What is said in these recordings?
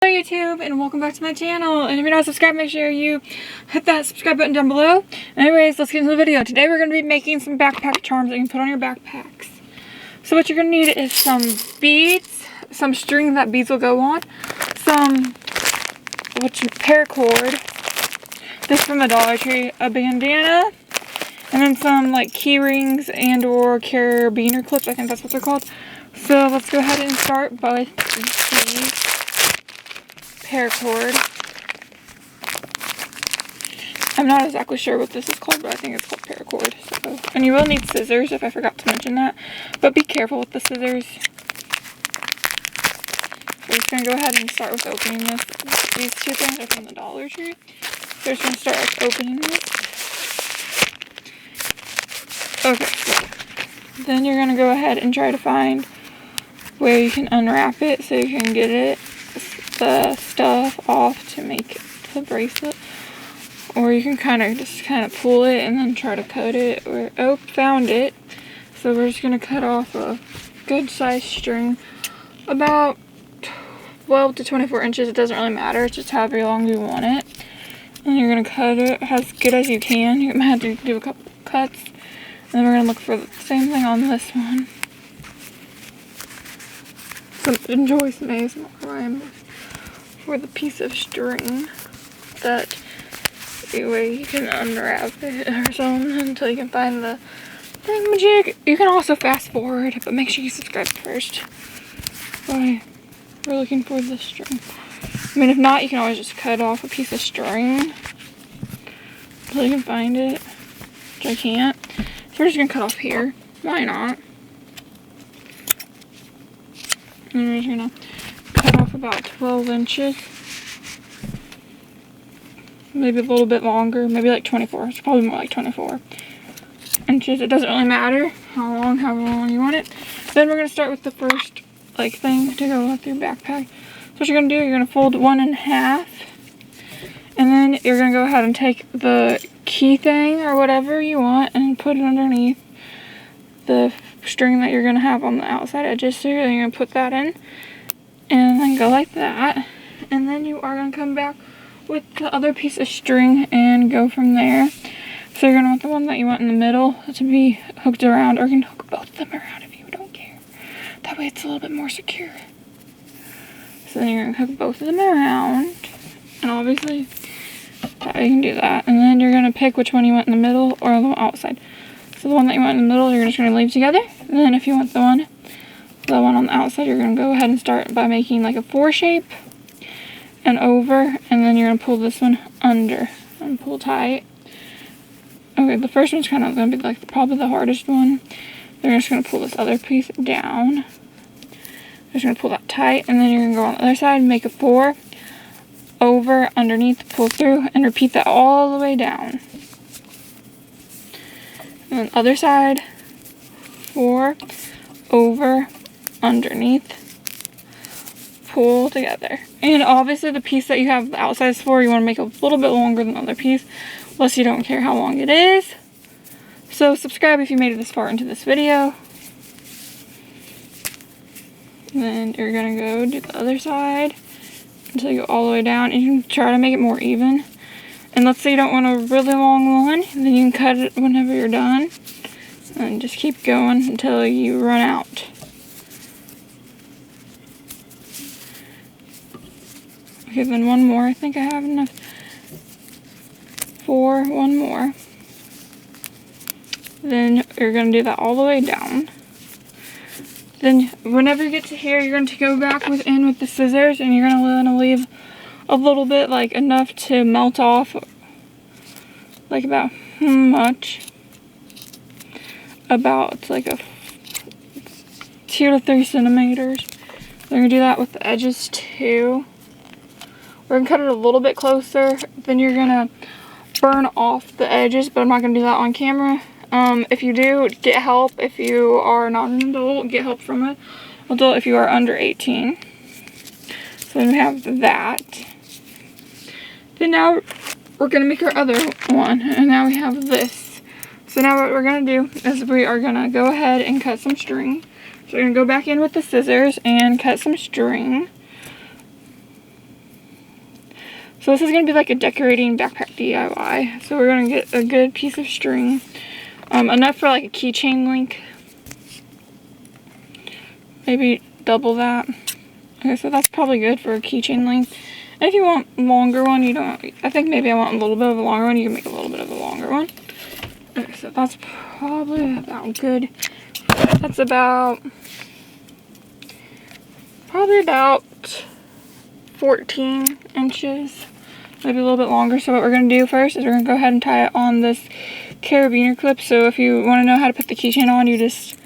Hello YouTube, and welcome back to my channel. And if you're not subscribed, make sure you hit that subscribe button down below. Anyways, let's get into the video. Today we're going to be making some backpack charms that you can put on your backpacks. So what you're going to need is some beads, some string that beads will go on, some paracord, this from the Dollar Tree, a bandana, and then some like key rings and or carabiner clips. I think that's what they're called. So let's go ahead and start by these. Paracord. I'm not exactly sure what this is called, but I think it's called paracord. So, and you will need scissors if I forgot to mention that, but be careful with the scissors. We're just going to go ahead and start with opening this. These two things are from the Dollar Tree. So we're just going to start with opening this. Okay, so then you're going to go ahead and try to find where you can unwrap it so you can get the stuff off to make the bracelet, or you can just pull it and then try to cut it. Oh, found it. So we're just going to cut off a good size string, about 12 to 24 inches. It doesn't really matter, it's just however long you want it, and you're going to cut it as good as you can. You might have to do a couple cuts, and then we're going to look for the same thing on this one. So enjoy some ASMR for the piece of string that way you can unwrap it or something until you can find the thingamajig. You can also fast forward, but make sure you subscribe first. We're looking for the string. I mean, if not, you can always just cut off a piece of string until you can find it, which I can't. So we're just gonna cut off here. Why not? And we're just gonna cut off about 12 inches. Maybe a little bit longer, maybe like 24. It's probably more like 24 inches. It doesn't really matter however long you want it. Then we're gonna start with the first thing to go with your backpack. So what you're gonna do, you're gonna fold one in half, and then you're gonna go ahead and take the key thing or whatever you want and put it underneath the string that you're gonna have on the outside edges. So you're gonna put that in and then go like that, and then you are gonna come back with the other piece of string and go from there. So you're gonna want the one that you want in the middle to be hooked around, or you can hook both of them around if you don't care. That way it's a little bit more secure. So then you're gonna hook both of them around, and obviously that way you can do that. And then you're gonna pick which one you want in the middle or the outside. So the one that you want in the middle, you're just gonna leave together. And then if you want the one on the outside, you're gonna go ahead and start by making like a 4 shape and over, and then you're gonna pull this one under and pull tight. Okay, the first one's kind of gonna be probably the hardest one. Then you're just gonna pull this other piece down. Just gonna pull that tight, and then you're gonna go on the other side, make a 4 over, underneath, pull through, and repeat that all the way down. And then other side, 4 over, underneath, pull together. And obviously the piece that you have the outsides for, you want to make a little bit longer than the other piece, unless you don't care how long it is. So subscribe if you made it this far into this video. And then you're gonna go do the other side until you go all the way down, and you can try to make it more even. And let's say you don't want a really long one, then you can cut it whenever you're done, and just keep going until you run out. Okay, then one more. I think I have enough for one more. Then you're going to do that all the way down. Then whenever you get to here, you're going to go back in with the scissors, and you're going to leave a little bit, enough to melt off, about about a 2 to 3 centimeters. We're going to do that with the edges too. We're going to cut it a little bit closer, then you're going to burn off the edges, but I'm not going to do that on camera. If you do, get help. If you are not an adult, get help from an adult if you are under 18. So then we have that. Then now we're going to make our other one, and now we have this. So now what we're going to do is we are going to go ahead and cut some string. So we're going to go back in with the scissors and cut some string. So this is going to be like a decorating backpack DIY. So we're going to get a good piece of string. Enough for like a keychain link. Maybe double that. Okay, so that's probably good for a keychain link. And if you want a longer one, you don't, I think maybe I want a little bit of a longer one, you can make a little bit of a longer one. Okay, so that's probably about good. That's probably about 14 inches, maybe a little bit longer. So what we're going to do first is we're going to go ahead and tie it on this carabiner clip. So if you want to know how to put the keychain on, you just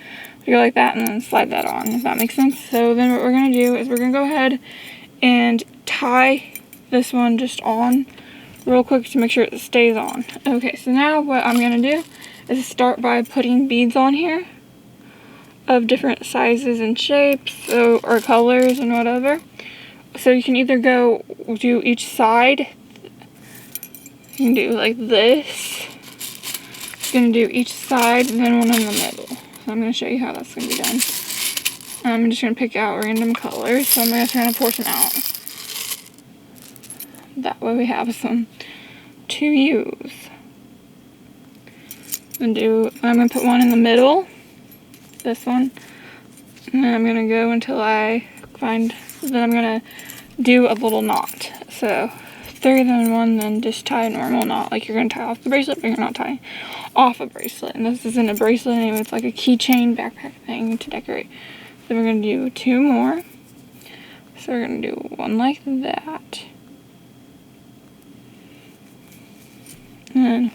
go like that and then slide that on, if that makes sense. So then what we're going to do is we're going to go ahead and tie this one just on real quick to make sure it stays on. Okay, so now what I'm going to do is start by putting beads on here of different sizes and shapes, or colors and whatever. So you can either go do each side. You can do like this. You're going to do each side and then one in the middle. So I'm going to show you how that's going to be done. I'm just going to pick out random colors. So I'm going to turn a portion out. That way we have some to use. I'm going to put one in the middle. This one. And then I'm going to go until I find, then I'm going to do a little knot. So 3 then 1, then just tie a normal knot like you're going to tie off the bracelet, but you're not tying off a bracelet. And this isn't a bracelet anyway, it's like a keychain backpack thing to decorate. Then we're going to do 2 more. So we're going to do one like that. And then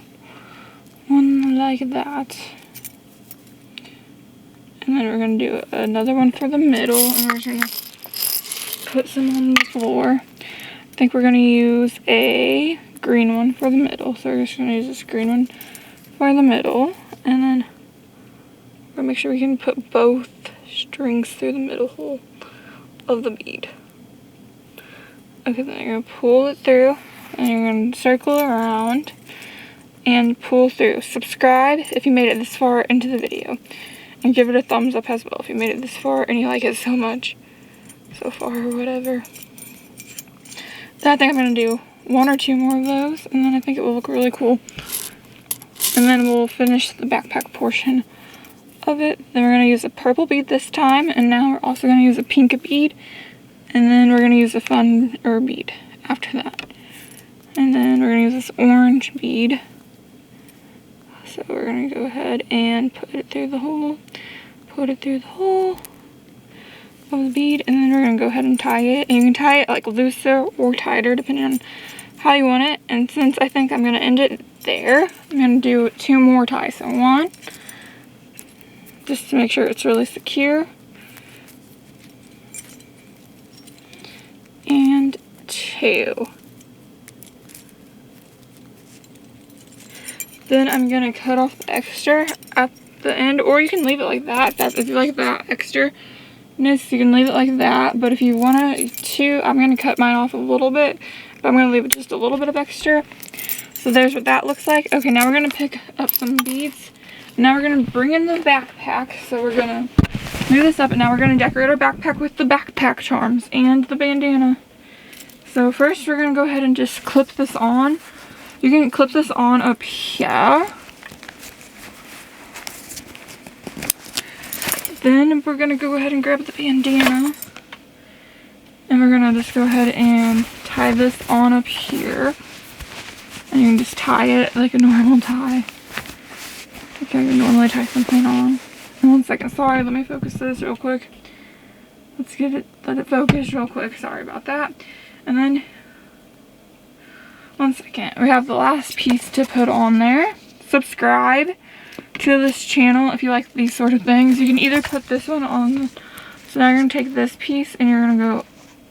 one like that. And then we're going to do another one for the middle, and we're just going to put some on the floor. I think we're going to use a green one for the middle. So we're just going to use this green one for the middle. And then we're going to make sure we can put both strings through the middle hole of the bead. Okay, then you're going to pull it through, and you're going to circle around and pull through. Subscribe if you made it this far into the video. And give it a thumbs up as well if you made it this far and you like it so much so far or whatever. Then I think I'm going to do 1 or 2 more of those, and then I think it will look really cool. And then we'll finish the backpack portion of it. Then we're going to use a purple bead this time, and now we're also going to use a pink bead. And then we're going to use a fun bead after that. And then we're going to use this orange bead. So we're going to go ahead and put it through the hole of the bead, and then we're going to go ahead and tie it. And you can tie it like looser or tighter depending on how you want it. And since I think I'm going to end it there, I'm going to do 2 more ties. So 1, just to make sure it's really secure, and 2. Then I'm going to cut off the extra at the end, or you can leave it like that. If you like that extraness, you can leave it like that. But if you want to, I'm going to cut mine off a little bit, but I'm going to leave it just a little bit of extra. So there's what that looks like. Okay, now we're going to pick up some beads. Now we're going to bring in the backpack. So we're going to move this up, and now we're going to decorate our backpack with the backpack charms and the bandana. So first we're going to go ahead and just clip this on. You can clip this on up here. Then we're going to go ahead and grab the bandana. And we're going to just go ahead and tie this on up here. And you can just tie it like a normal tie. Like I would normally tie something on. And 1 second, sorry, let me focus this real quick. Let it focus real quick, sorry about that. And then 1 second. We have the last piece to put on there. Subscribe to this channel if you like these sort of things. You can either put this one on. So now you're going to take this piece and you're going to go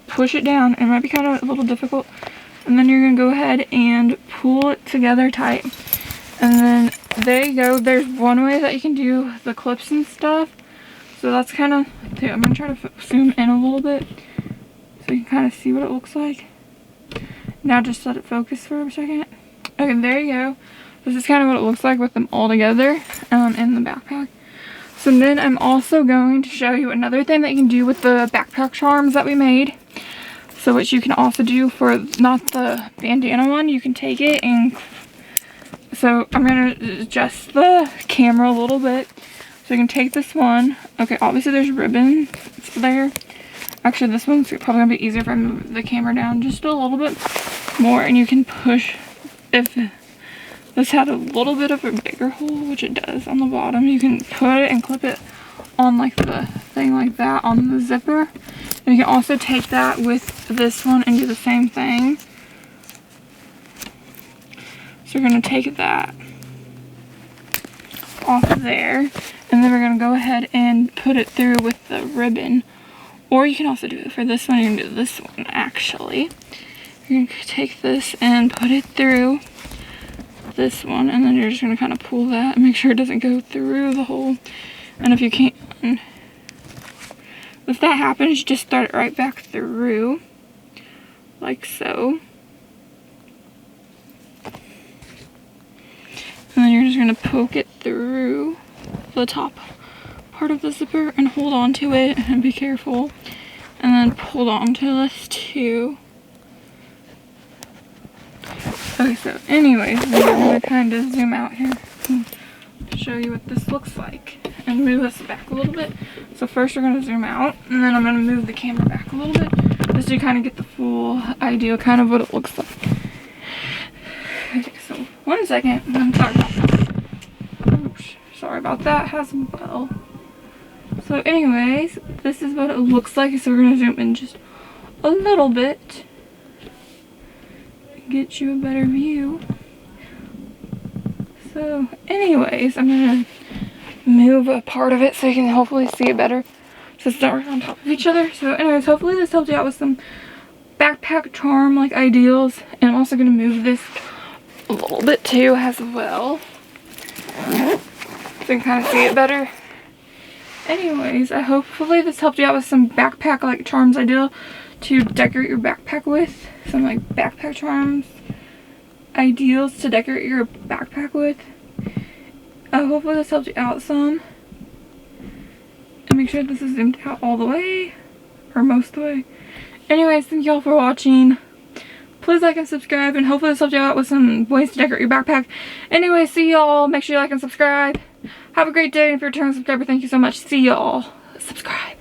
push it down. It might be kind of a little difficult. And then you're going to go ahead and pull it together tight. And then there you go. There's one way that you can do the clips and stuff. So that's kind of, I'm going to try to zoom in a little bit so you can kind of see what it looks like. Now just let it focus for a second. Okay, there you go. This is kind of what it looks like with them all together in the backpack. So then I'm also going to show you another thing that you can do with the backpack charms that we made. So what you can also do for not the bandana one, you can take it and, so I'm going to adjust the camera a little bit. So you can take this one. Okay, obviously there's ribbon there. Actually, this one's probably going to be easier if I move the camera down just a little bit more. And you can push, if this had a little bit of a bigger hole, which it does on the bottom, you can put it and clip it on like the thing like that on the zipper. And you can also take that with this one and do the same thing. So we're going to take that off there, and then we're going to go ahead and put it through with the ribbon. Or you can also do it for this one. You can do this one actually. You're going to take this and put it through this one, and then you're just going to kind of pull that and make sure it doesn't go through the hole. And if you can't, if that happens, you just start it right back through like so. And then you're just going to poke it through the top part of the zipper and hold on to it and be careful. And then hold on to this too. Okay, so anyways, we're going to kind of zoom out here and show you what this looks like. And move this back a little bit. So first we're going to zoom out, and then I'm going to move the camera back a little bit just to kind of get the full idea kind of what it looks like. Okay, so 1 second. I'm sorry about that. Oops, sorry about that as well. So anyways, this is what it looks like. So we're going to zoom in just a little bit. Get you a better view. So anyways, I'm going to move a part of it so you can hopefully see it better. So it's not right on top of each other. So anyways, hopefully this helped you out with some backpack charm like ideals. And I'm also going to move this a little bit too as well, so you can kind of see it better. Anyways, hopefully this helped you out with some backpack like charms ideal to decorate your backpack with. Some like backpack charms ideals to decorate your backpack with. Hopefully this helped you out some. And make sure this is zoomed out all the way, or most of the way. Anyways, thank y'all for watching. Please like and subscribe, and hopefully this helped you out with some ways to decorate your backpack. Anyway, see y'all. Make sure you like and subscribe. Have a great day, and if you're a returning subscriber, thank you so much. See y'all. Subscribe.